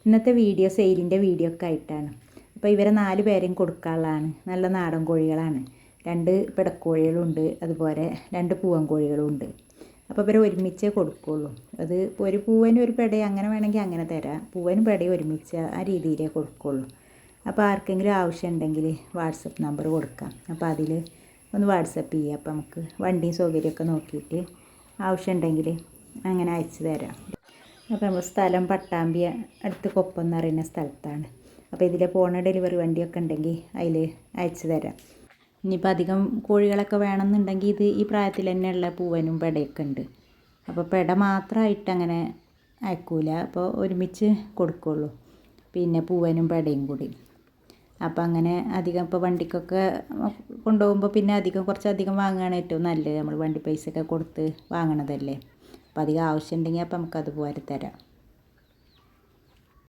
ഇന്നത്തെ video സെയിലിൻ്റെ video ഒക്കെ ആയിട്ടാണ്. അപ്പോൾ ഇവരെ 4 പേരെയും കൊടുക്കാനുള്ളതാണ്. നല്ല നാടൻ കോഴികളാണ്. 2 പിടക്കോഴികളുണ്ട്, അതുപോലെ 2 പൂവൻ കോഴികളുണ്ട്. അപ്പോൾ ഇവരെ ഒരുമിച്ചേ കൊടുക്കുകയുള്ളൂ. അത് ഒരു പൂവനും ഒരു പെടയും അങ്ങനെ വേണമെങ്കിൽ അങ്ങനെ തരാം. പൂവനും പെടയും ഒരുമിച്ച് ആ രീതിയിലേ കൊടുക്കുകയുള്ളൂ. അപ്പോൾ ആർക്കെങ്കിലും ആവശ്യമുണ്ടെങ്കിൽ വാട്സപ്പ് നമ്പർ കൊടുക്കാം. അപ്പോൾ അതിൽ ഒന്ന് വാട്സപ്പ് ചെയ്യുക. അപ്പോൾ നമുക്ക് വണ്ടിയും സൗകര്യമൊക്കെ നോക്കിയിട്ട് ആവശ്യമുണ്ടെങ്കിൽ അങ്ങനെ അയച്ചു തരാം. അപ്പോൾ നമ്മൾ സ്ഥലം പട്ടാമ്പി അടുത്ത് കൊപ്പം എന്ന് പറയുന്ന സ്ഥലത്താണ്. അപ്പോൾ ഇതിൽ പോണ ഡെലിവറി വണ്ടിയൊക്കെ ഉണ്ടെങ്കിൽ അതിൽ അയച്ചു തരാം. ഇനിയിപ്പോൾ അധികം കോഴികളൊക്കെ വേണമെന്നുണ്ടെങ്കിൽ ഇത് ഈ പ്രായത്തിൽ തന്നെയുള്ള പൂവനും പെടയൊക്കെ ഉണ്ട്. അപ്പോൾ പെട മാത്രമായിട്ട് അങ്ങനെ അയക്കൂല, അപ്പോൾ ഒരുമിച്ച് കൊടുക്കുകയുള്ളൂ. പിന്നെ പൂവനും പെടയും കൂടി. അപ്പോൾ അങ്ങനെ അധികം ഇപ്പോൾ വണ്ടിക്കൊക്കെ കൊണ്ടുപോകുമ്പോൾ പിന്നെ കുറച്ചധികം വാങ്ങുകയാണ് ഏറ്റവും നല്ലത്. നമ്മൾ വണ്ടി പൈസയൊക്കെ കൊടുത്ത് വാങ്ങണതല്ലേ. അപ്പോൾ അധികം ആവശ്യമുണ്ടെങ്കിൽ അപ്പോൾ നമുക്കത് പോരെ തരാം.